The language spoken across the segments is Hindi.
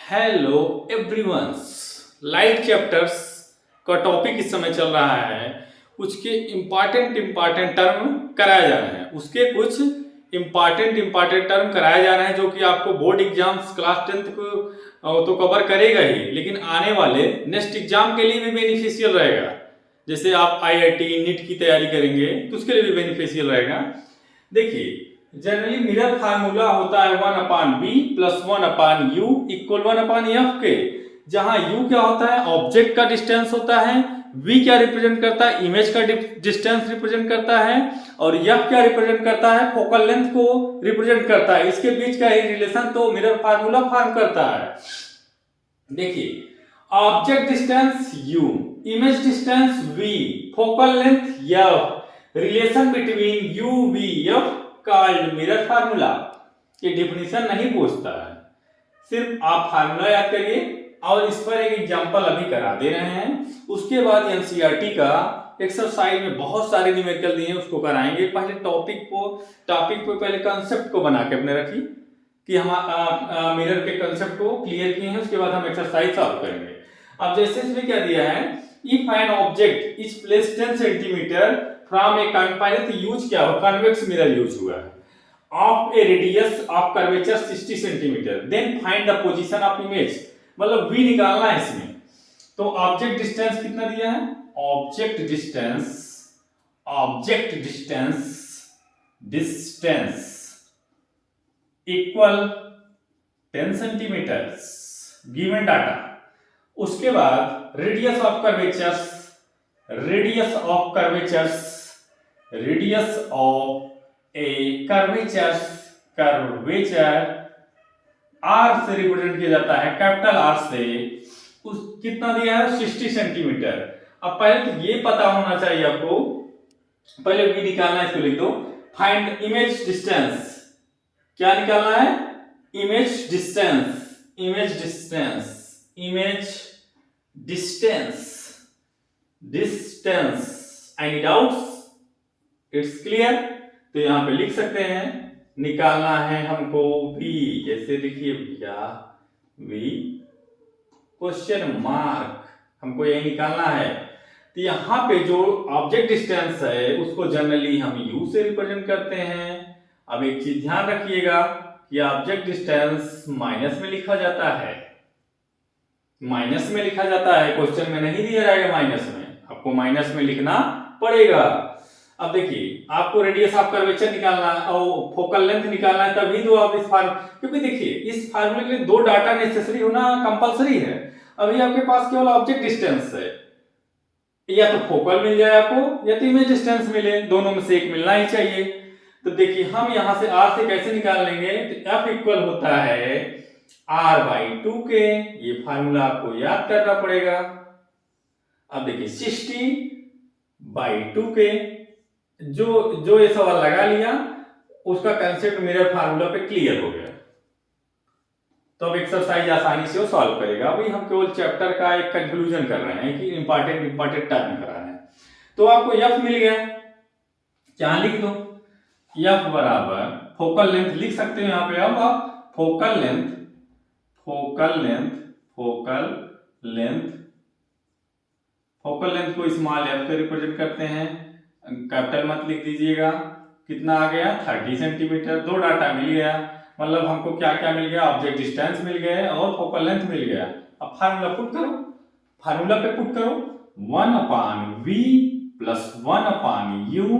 Hello everyone's. लाइट चैप्टर्स का टॉपिक इस समय चल रहा है। उसके इम्पॉर्टेंट टर्म कराए जा रहे हैं। उसके कुछ इम्पॉर्टेंट टर्म कराए जा रहे हैं जो कि आपको बोर्ड एग्जाम्स क्लास 10th को तो कवर करेगा ही, लेकिन आने वाले नेक्स्ट एग्जाम के लिए भी बेनिफिशियल रहेगा। जैसे आप आईआईटी नीट की तैयारी करेंगे तो उसके लिए भी बेनिफिशियल रहेगा। देखिए, जनरली मिरर फार्मूला होता है 1/b plus 1/u equal 1/f के, जहां u क्या होता है, ऑब्जेक्ट का डिस्टेंस होता है, v क्या रिप्रेजेंट करता है, इमेज का डिस्टेंस रिप्रेजेंट करता है, और f क्या रिप्रेजेंट करता है, फोकल लेंथ को रिप्रेजेंट करता है। इसके बीच का ही रिलेशन तो मिरर फार्मूला फॉर्म करता है। देखिए, object distance u, image distance v, focal length f, relation between u v f called mirror formula. ये डेफिनेशन नहीं पूछता है, सिर्फ आप फार्मूला याद करिए और इस पर एक एग्जांपल अभी करा दे रहे हैं। उसके बाद एनसीईआरटी का एक्सरसाइज में बहुत सारे न्यूमेरिकल दिए हैं, उसको कराएंगे। पहले टॉपिक पे पहले कंसेप्ट को बना के अपने रखिए कि हम मिरर के कंसेप्ट को क्लियर किए हैं। उसके बाद हम एक्सरसाइज सॉल्व करेंगे। अब जैसे इसमें क्या दिया है, if an object is placed 10 centimetre from a confined, तो यूज क्या हो, कन्वेक्स मिरर यूज हुआ है, of a radius of curvature 60 centimetre, then find the position of image, मतलब v निकालना है इसमें। तो ऑब्जेक्ट डिस्टेंस कितना दिया है, object distance equal 10 centimetres, given data. उसके बाद radius of a curvature R से रिप्रेजेंट किया जाता है, कैपिटल आर से। उस कितना दिया है, 60 सेंटीमीटर। अब पहले तो ये पता होना चाहिए आपको, पहले v निकालना है, इसको लिख दो। फाइंड इमेज डिस्टेंस, क्या निकालना है, image distance. Any doubts? It's clear. तो यहां पे लिख सकते हैं, निकालना है हमको v, कैसे लिखिए भैया, v क्वेश्चन मार्क, हमको यही निकालना है। तो यहां पे जो ऑब्जेक्ट डिस्टेंस है उसको जनरली हम u से रिप्रेजेंट करते हैं। अब एक चीज ध्यान रखिएगा कि ऑब्जेक्ट डिस्टेंस माइनस में लिखा जाता है, क्वेश्चन में नहीं दिया जाएगा माइनस में, आपको माइनस में लिखना पड़ेगा। अब देखिए, आपको रेडियस ऑफ कर्वेचर निकालना है और फोकल लेंथ निकालना है, तभी तो आप क्योंकि देखिए इस फार्मूले के लिए दो डाटा नेसेसरी होना कंपलसरी है। अभी आपके पास केवल ऑब्जेक्ट डिस्टेंस है, या तो फोकल मिल जाए आपको या तो इमेज डिस्टेंस मिले, दोनों में से एक मिलना ही चाहिए। तो देखिए, हम यहां से r से कैसे निकाल लेंगे, तो f इक्वल होता है r/2 के, ये फार्मूला आपको याद करना पड़ेगा। अब देखिए 60/2 के, जो ये सवाल लगा लिया उसका कंसेप्ट मिरर फार्मूला पे क्लियर हो गया, तो अब एक्सरसाइज आसानी से वो सॉल्व करेगा। अभी हम केवल चैप्टर का एक कंक्लूजन कर रहे हैं कि इंपॉर्टेंट टर्म कर रहे हैं। तो आपको f मिल गया, क्या लिख दो, f बराबर फोकल लेंथ लिख सकते हो यहां पे। अब आप फोकल लेंथ को स्मॉल f से रिप्रेजेंट करते हैं, कैपिटल मत लिख दीजिएगा। कितना आ गया, 30 सेंटीमीटर। दो डाटा मिल गया, मतलब हमको क्या क्या मिल गया, ऑब्जेक्ट डिस्टेंस मिल गया और फोकल लेंथ मिल गया। अब फार्मूला पे पुट करो, 1/v plus 1/u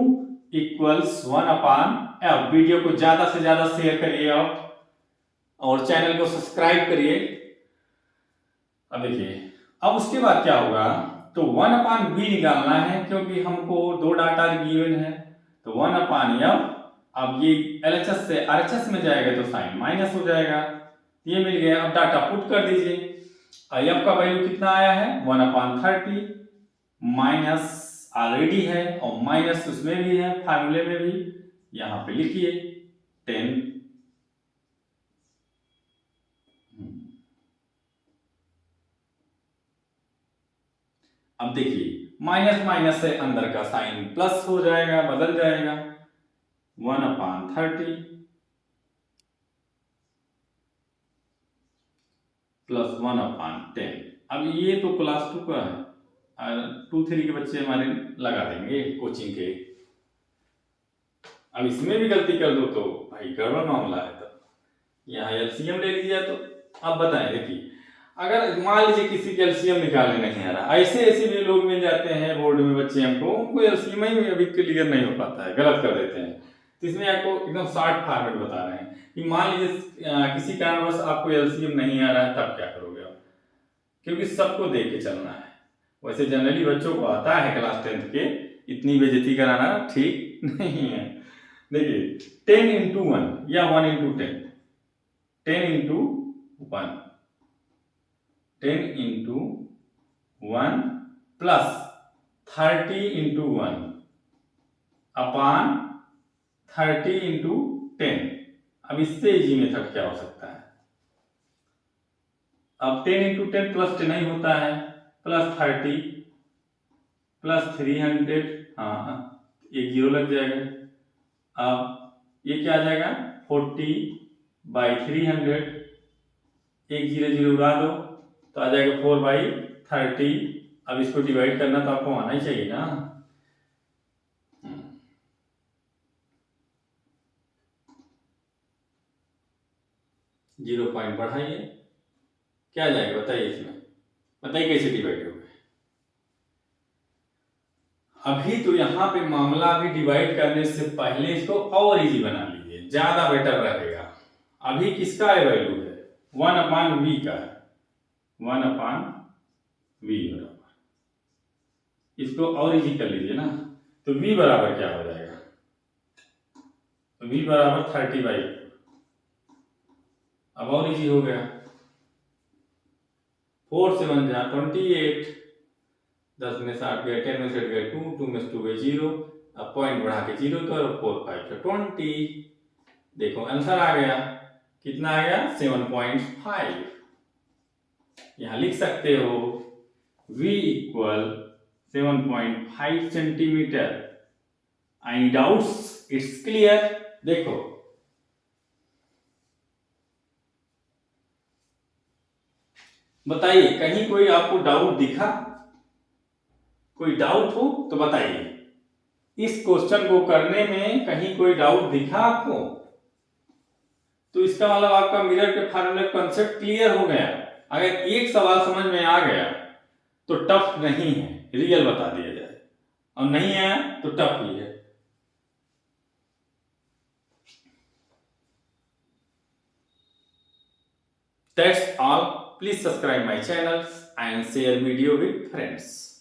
equals 1/f। Video को ज्यादा से ज्यादा शेयर करिए आप और चैनल को सब्सक्राइब करिए। अब देखिए, अब उसके बाद क्या होगा, तो 1/v निकालना है क्योंकि हमको दो डाटा गिवन है, तो 1/f। अब ये LHS से RHS में जाएगा तो साइन माइनस हो जाएगा, ये मिल गया। अब डाटा पुट कर दीजिए, f का वैल्यू कितना आया है, 1/30, माइनस ऑलरेडी है और माइनस उसमें भी है, फार्मूले में भी, यहां पे लिखिए 10। अब देखिए, माइनस से अंदर का साइन प्लस हो जाएगा, बदल जाएगा, 1/30 प्लस 1/10। अब ये तो क्लास 2 का है और 2-3 के बच्चे हमारे लगा देंगे कोचिंग के। अब इसमें भी गलती कर दो तो भाई गड़बड़ मामला है। तब यहाँ एलसीएम ले लीजिए। तो अब बताएं, देखिए अगर मान लीजिए किसी के एलसीएम निकालने नहीं आ रहा, ऐसे ऐसे भी लोग मिल जाते हैं बोर्ड में बच्चे, हमको उनको एलसीएम ही अभी क्लियर नहीं हो पाता है, गलत कर देते हैं। तो इसमें आपको एकदम शॉर्ट फॉर्मेट बता रहे हैं कि मान लीजिए किसी कारणवश आपको एलसीएम नहीं आ रहा है, तब क्या करोगे आप, क्योंकि सबको देख के चलना है। वैसे जनरली बच्चों को आता है क्लास 10th के, इतनी बेइज्जती कराना ठीक नहीं है। देखिए 10 × 1 या 1 × 10, 10 × 1, 10 × 1 प्लस 30 × 1 अपान 30 × 10। अब इससे इजी मेथड क्या हो सकता है? अब 10 × 10 प्लस 10 ही होता है, प्लस 30 प्लस 300, हाँ एक जीरो लग जाएगा। अब ये क्या आ जाएगा 40/300, एक जीरो जीरो उड़ा दो तो आ जाएगा 4/30। अब इसको डिवाइड करना तो आपको आना ही चाहिए ना। 0 पॉइंट बढ़ाइए, क्या आ जाएगा बताइए, इसमें बताइए कैसे डिवाइड होगा। अभी तो यहाँ पे मामला अभी डिवाइड करने से पहले इसको और इजी बना लीजिए, ज्यादा बेटर रहेगा। अभी किसका है वैल्यू है 1/v का है, 1/v बराबर, इसको और इजी कर लीजिए ना। तो v बराबर क्या हो जाएगा, तो v बराबर 30/4। अब और इजी हो गया, 4 से 1 जा 28, 10 में 60 गए, 10 में 60 गए 2, 2 में 2 गए 0। अब पॉइंट बढ़ा के 0 तो 4 5 से 20। देखो आंसर आ गया, कितना आ गया 7.5। यहाँ लिख सकते हो v = 7.5 centimetre. Any doubts? It's clear. देखो बताइए कहीं कोई आपको डाउट दिखा, कोई डाउट हो तो बताइए। इस क्वेश्चन को करने में कहीं कोई डाउट दिखा आपको, तो इसका मतलब आपका मिरर के फार्मूले कॉन्सेप्ट क्लियर हो गया। अगर एक सवाल समझ में आ गया तो टफ नहीं है, रियल बता दिया जाए, और नहीं आया तो टफ ही है। That's all. Please subscribe my channels and share video with friends.